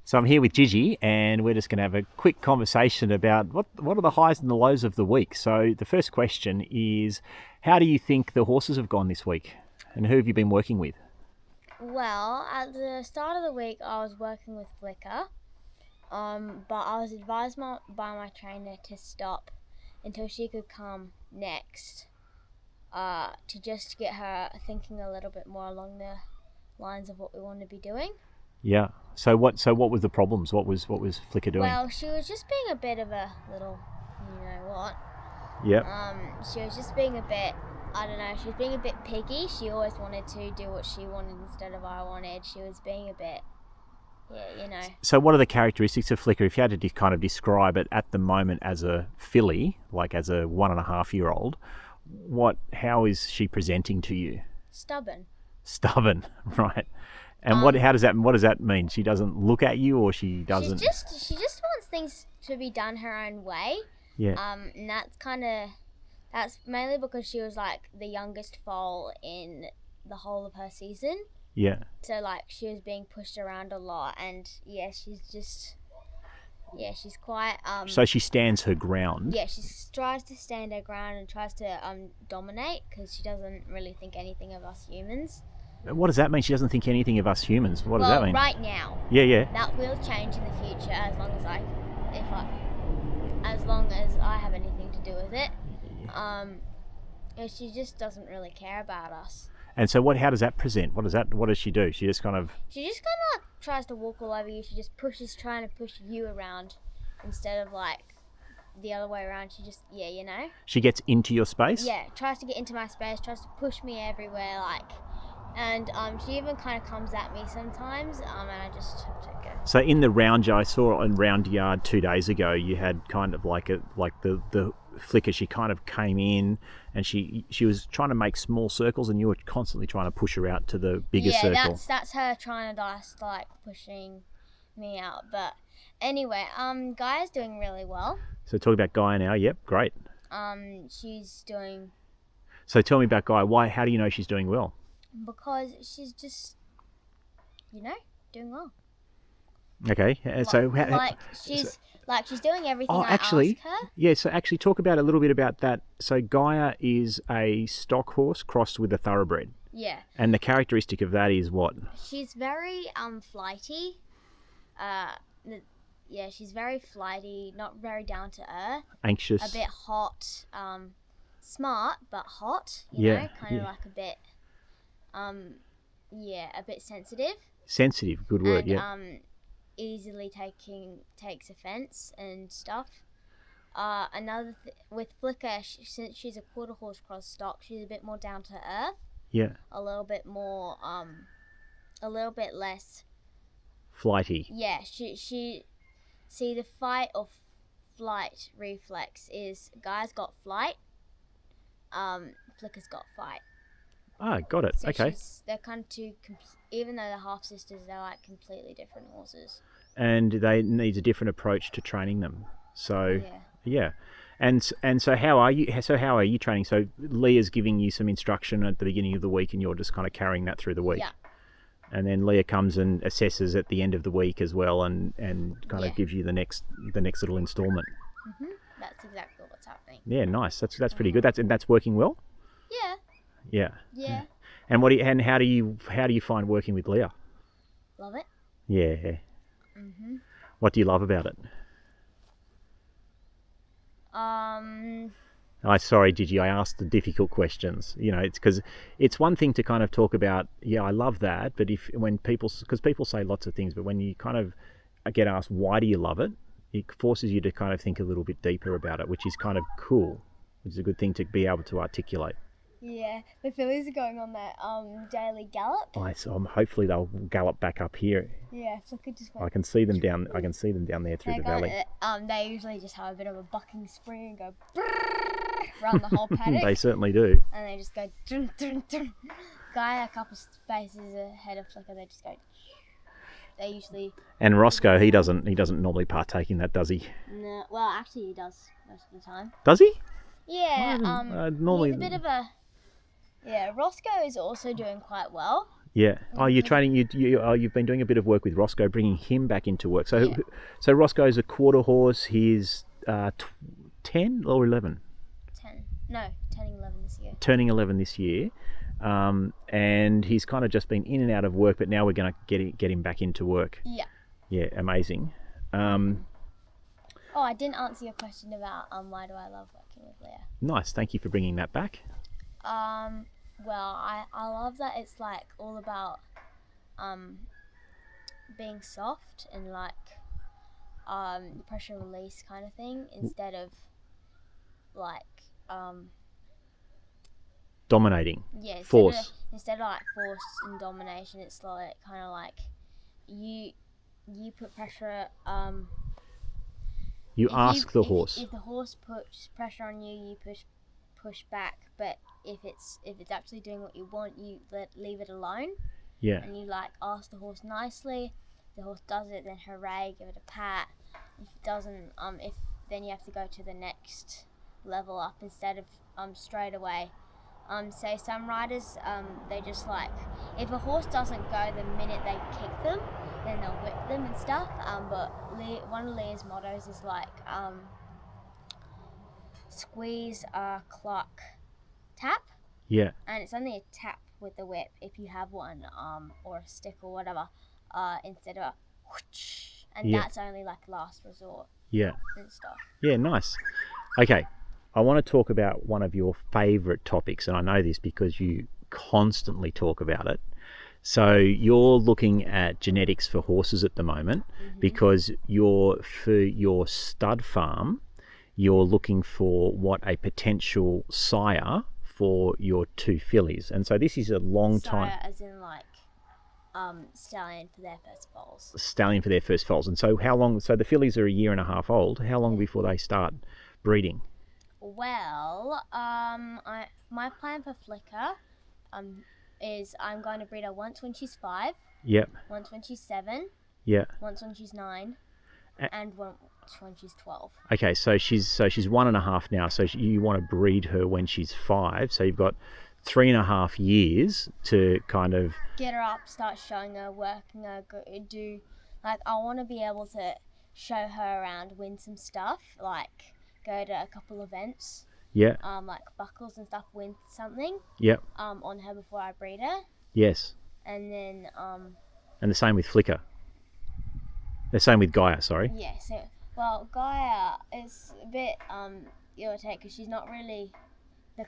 So I'm here with Gigi, and we're just going to have a quick conversation about what are the highs and the lows of the week. So the first question is, how do you think the horses have gone this week, and who have you been working with? Well, at the start of the week, I was working with Flicker, but I was advised by my trainer to stop until she could come next, to just get her thinking a little bit more along the lines of what we want to be doing. Yeah. So what was the problems? What was Flicker doing? Well, she was just being a bit of a little, you know what? Yep. She was just being a bit, I don't know, she was being a bit piggy. She always wanted to do what she wanted instead of I wanted. She was being a bit, So what are the characteristics of Flicker? If you had to kind of describe it at the moment as a filly, like as a 1.5-year-old, how is she presenting to you? Stubborn. Stubborn, right? And what does that mean? She doesn't look at you, or she doesn't? She just wants things to be done her own way. Yeah. And that's mainly because she was like the youngest foal in the whole of her season. Yeah. So like she was being pushed around a lot, and she's quite So she stands her ground. Yeah, she tries to stand her ground and tries to dominate because she doesn't really think anything of us humans. What does that mean? She doesn't think anything of us humans. What does that mean? Right now. Yeah. That will change in the future as long as I have anything to do with it. She just doesn't really care about us. And so how does that present? What does she do? She just kind of tries to walk all over you. She just trying to push you around instead of like the other way around. She just, She gets into your space? Yeah, tries to get into my space, tries to push me everywhere, and she even kind of comes at me sometimes, and I just have to go. So in the round, I saw in Round Yard 2 days ago, you had kind of like the Flicker. She kind of came in, and she was trying to make small circles, and you were constantly trying to push her out to the bigger circle. Yeah, that's her trying to just like pushing me out. But anyway, Gaia's doing really well. So talk about Gaia now. Yep, great. She's doing. So tell me about Gaia. How do you know she's doing well? Because she's just, doing well. Okay, she's doing everything I ask her. Yeah, so actually talk about a little bit about that. So Gaia is a stock horse crossed with a thoroughbred. Yeah. And the characteristic of that is what? She's very flighty. She's very flighty, not very down to earth. Anxious. A bit hot, smart but hot, like a bit a bit sensitive. Sensitive, good word, yeah. Easily takes offense and stuff. With Flicker, since she's a quarter horse cross stock, she's a bit more down to earth. Yeah. A little bit more, a little bit less flighty. Yeah, she see the fight or flight reflex is Gaia's got flight, Flicker's got fight. Ah, got it. So okay. They're kind of even though they're half sisters, they're like completely different horses. And they need a different approach to training them. So yeah. And so how are you training? So Leah's giving you some instruction at the beginning of the week, and you're just kind of carrying that through the week. Yeah. And then Leah comes and assesses at the end of the week as well, and kind of gives you the next little installment. Mm-hmm. That's exactly what's happening. Yeah, nice. That's pretty good. That's working well. Yeah. Yeah. Yeah. And how do you find working with Leah? Love it. Yeah. Mhm. What do you love about it? Sorry, Gigi, I asked the difficult questions. It's because it's one thing to kind of talk about, I love that, but because people say lots of things, but when you kind of get asked, why do you love it? It forces you to kind of think a little bit deeper about it, which is kind of cool, which is a good thing to be able to articulate. Yeah, the fillies are going on their daily gallop. So hopefully they'll gallop back up here. Yeah, so I can see them down there through the valley. They usually just have a bit of a bucking spree and go around the whole paddock. They certainly do. And they just go dun, dun, dun. Gaia a couple spaces ahead of Flicker, they just go. They usually. And Roscoe, he doesn't normally partake in that, does he? No, well actually he does most of the time. Does he? Yeah. Normally He's a bit of a. Yeah, Roscoe is also doing quite well. Yeah. Oh, you're training. You've been doing a bit of work with Roscoe, bringing him back into work. So, Yeah. so Roscoe's a quarter horse. He's 10 or 11. 10. No, turning 11 this year. Turning 11 this year, and he's kind of just been in and out of work. But now we're going to get him back into work. Yeah. Yeah, amazing. Oh, I didn't answer your question about why do I love working with Leah. Nice. Thank you for bringing that back. Well, I love that it's like all about being soft and like pressure release kind of thing instead of like Dominating. yeah, Force. Instead of like force and domination, it's like kind of like you put pressure. You ask the horse. If the horse puts pressure on you, you push back. But if it's actually doing what you want, you leave it alone. Yeah. And you like ask the horse nicely. The horse does it, then hooray, give it a pat. If it doesn't, then you have to go to the next level up instead of straight away. Say some riders, they just like, if a horse doesn't go the minute they kick them, then they'll whip them and stuff. But one of Leah's mottos is like, squeeze, cluck, tap. Yeah. And it's only a tap with the whip if you have one, or a stick or whatever, instead of a whoosh. And that's only like last resort. Yeah. And stuff. Yeah, nice. Okay. I want to talk about one of your favourite topics, and I know this because you constantly talk about it. So you're looking at genetics for horses at the moment, because for your stud farm, you're looking for what a potential sire for your 2 fillies. And so this is a long time. Sire as in like stallion for their first foals. Stallion for their first foals. And so how long? So the fillies are a year and a half old. How long before they start breeding? Well, my plan for Flicker is I'm going to breed her once when she's 5. Yep. Once when she's 7. Yeah. Once when she's 9. And once when she's 12. Okay, so she's 1.5 now. So you want to breed her when she's 5. So you've got 3.5 years to kind of get her up, start showing her, working her, do like I want to be able to show her around, win some stuff, like go to a couple events. Yeah. Like buckles and stuff, win something. Yep. On her before I breed her. Yes. And then and the same with Flicker. The same with Gaia, sorry. Yeah, so well, Gaia is a bit irritating because she's not really the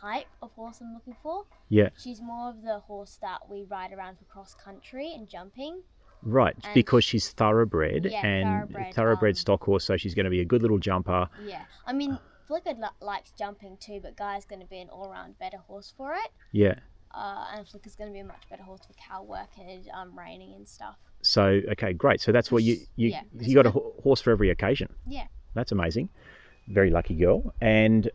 type of horse I'm looking for. Yeah. She's more of the horse that we ride around for cross country and jumping. Right, And because she's thoroughbred, yeah, and thoroughbred stock horse, so she's going to be a good little jumper. Yeah, I mean, Flicker likes jumping too, but Gaia's going to be an all-round better horse for it. Yeah. And Flicker's going to be a much better horse for cow work and reining and stuff. So okay, great. So that's what you got a horse for every occasion. Yeah. That's amazing. Very lucky girl. And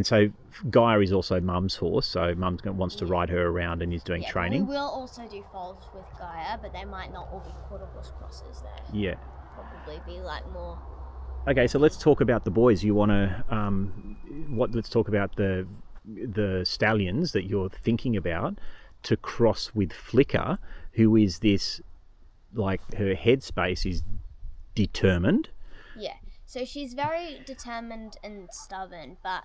so Gaia is also Mum's horse. So Mum wants to ride her around and is doing training. We will also do foals with Gaia, but they might not all be quarter horse crosses. They Yeah. probably be like more. Okay, so let's talk about the boys. You want to let's talk about the stallions that you're thinking about to cross with Flicker, who is this, like, her headspace is determined. Yeah, so she's very determined and stubborn, but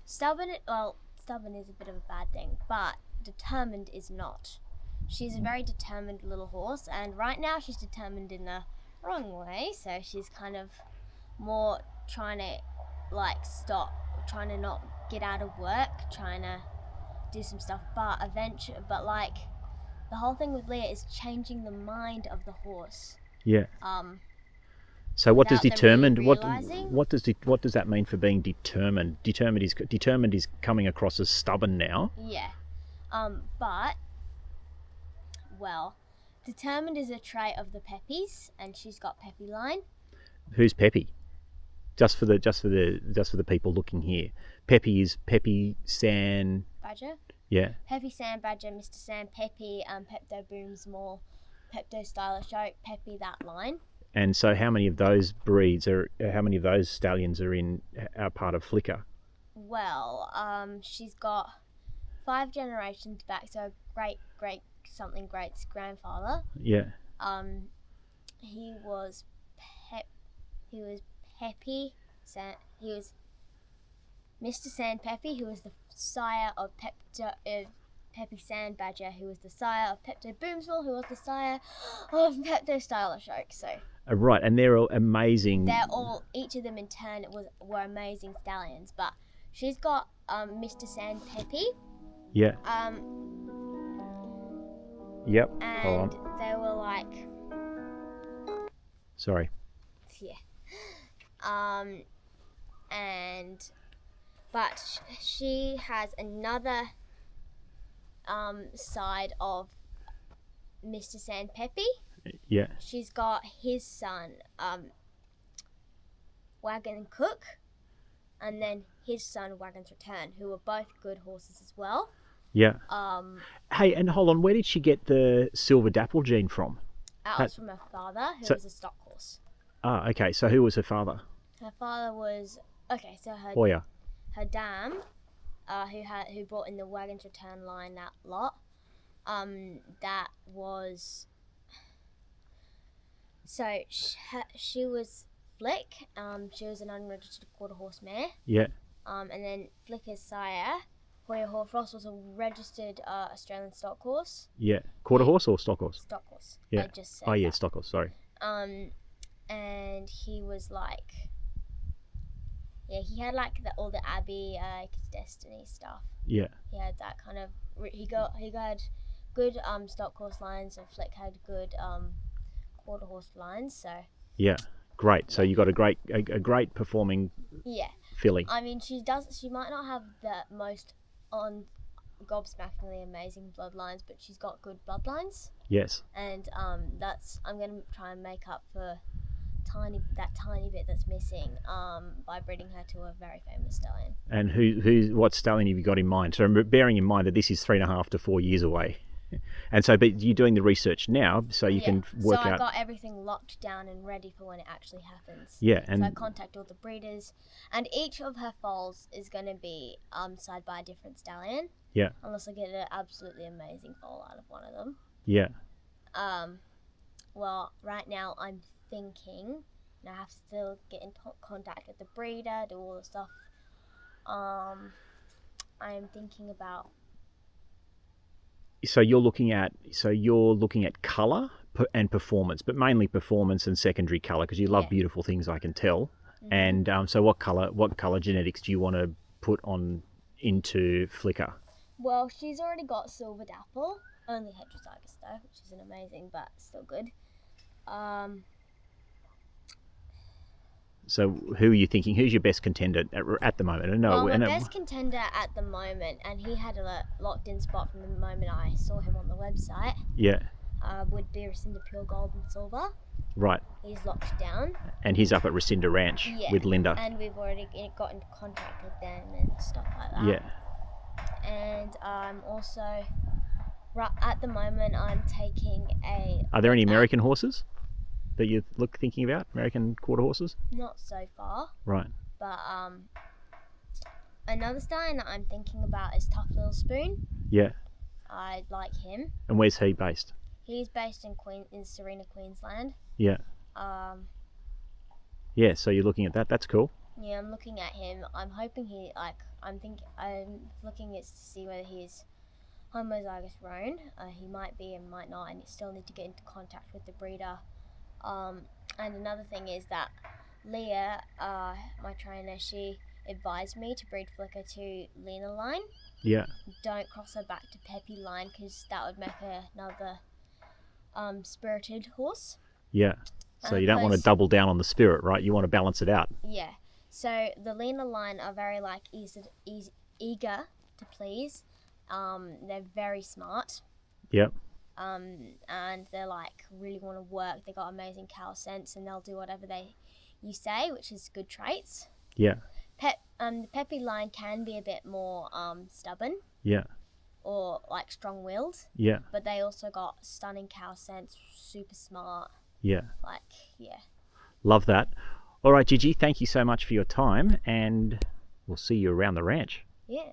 stubborn is a bit of a bad thing, but determined is not. She's a very determined little horse, and right now she's determined in the wrong way, so she's kind of more trying to like stop, trying to not get out of work, trying to do some stuff, but like the whole thing with Leah is changing the mind of the horse. Yeah. So what does determined really what does that mean for being determined? Determined is coming across as stubborn now. Yeah. But well, determined is a trait of the Peppies, and she's got Peppy line. Who's Peppy? Just for the people looking here. Peppy is Peppy San Badger. Yeah. Peppy Sand Badger, Mr. Sand Peppy, Pepto Boom Small, Pepto Stylish Oak, Peppy that line. And so how many of those stallions are part of Flicker? Well, she's got 5 generations back, so great something great's grandfather. Yeah. He was Peppy. He was Mr. Sandpeppy, who was the sire of Peppy Sandbadger, who was the sire of Pepto Boomsville, who was the sire of Pepto Stylish Oak. So Right, and they're all amazing. Each of them in turn were amazing stallions. But she's got Mr. Sandpeppy. Yeah. Yep. And Hold on. they were like. Sorry. Yeah. But she has another side of Mr. Sandpeppy. Yeah. She's got his son, Wagon Cook, and then his son, Wagon's Return, who are both good horses as well. Yeah. Hey, and hold on, where did she get the Silver Dapple gene from? That was from her father, who was a stock horse. Ah, okay. So who was her father? Her father was Hoya. Her dam, who brought in the Wagon's Return line, that lot. That was. So she was Flick. She was an unregistered quarter horse mare. Yeah. And then Flicker's sire, Hoya Horfrost, was a registered Australian stock horse. Yeah. Quarter horse or stock horse? Stock horse. Yeah. I just said yeah, that. stock horse. Sorry. And he was like, he had like all the Abbey, Destiny stuff. Yeah. He had that kind of. He had good stock horse lines, and Flick had good quarter horse lines. So. Yeah. Great. So you got a great performing. Yeah. Filly. I mean, she might not have the most gobsmackingly amazing bloodlines, but she's got good bloodlines. Yes. And I'm going to try and make up for that tiny bit that's missing by breeding her to a very famous stallion. And what stallion have you got in mind? So bearing in mind that this is 3.5 to 4 years away. And so, but you're doing the research now, so you can work out. So I got everything locked down and ready for when it actually happens. Yeah, and so I contact all the breeders, and each of her foals is going to be side by a different stallion. Yeah. Unless I get an absolutely amazing foal out of one of them. Yeah. Well, right now I'm thinking, and I have to still get in contact with the breeder, do all the stuff. I am thinking about. So you're looking at colour and performance, but mainly performance and secondary colour, because you love beautiful things, I can tell. Mm-hmm. And so what colour genetics do you want to put on into Flicker? Well, she's already got Silver Dapple, only heterozygous though, which isn't amazing, but still good. So who are you thinking? Who's your best contender at the moment? My best contender at the moment, and he had a locked-in spot from the moment I saw him on the website. Yeah. Would be Rescinda Pure Gold and Silver. Right. He's locked down. And he's up at Rescinda Ranch with Linda. And we've already got into contact with them and stuff like that. Yeah. And also, at the moment, I'm taking a. Are there any American horses that you're thinking about? American quarter horses? Not so far. Right. But another stallion that I'm thinking about is Tough Little Spoon. Yeah. I like him. And where's he based? He's based in Serena, Queensland. Yeah. Yeah, so you're looking at that. That's cool. Yeah, I'm looking at him. I'm hoping I'm looking at to see whether he's homozygous roan. He might be and might not, and you still need to get into contact with the breeder. And another thing is that Leah, my trainer, she advised me to breed Flicker to Lena line. Yeah. Don't cross her back to Peppy line, because that would make her another spirited horse. Yeah. So you don't want to double down on the spirit, right? You want to balance it out. Yeah. So the Lena line are very eager to please. They're very smart. Yep. And they're really want to work. They got amazing cow sense, and they'll do whatever you say, which is good traits. Yeah. The Peppy line can be a bit more stubborn. Yeah. Or strong-willed. Yeah. But they also got stunning cow sense, super smart. Yeah. Yeah. Love that. All right, Gigi, thank you so much for your time, and we'll see you around the ranch. Yeah.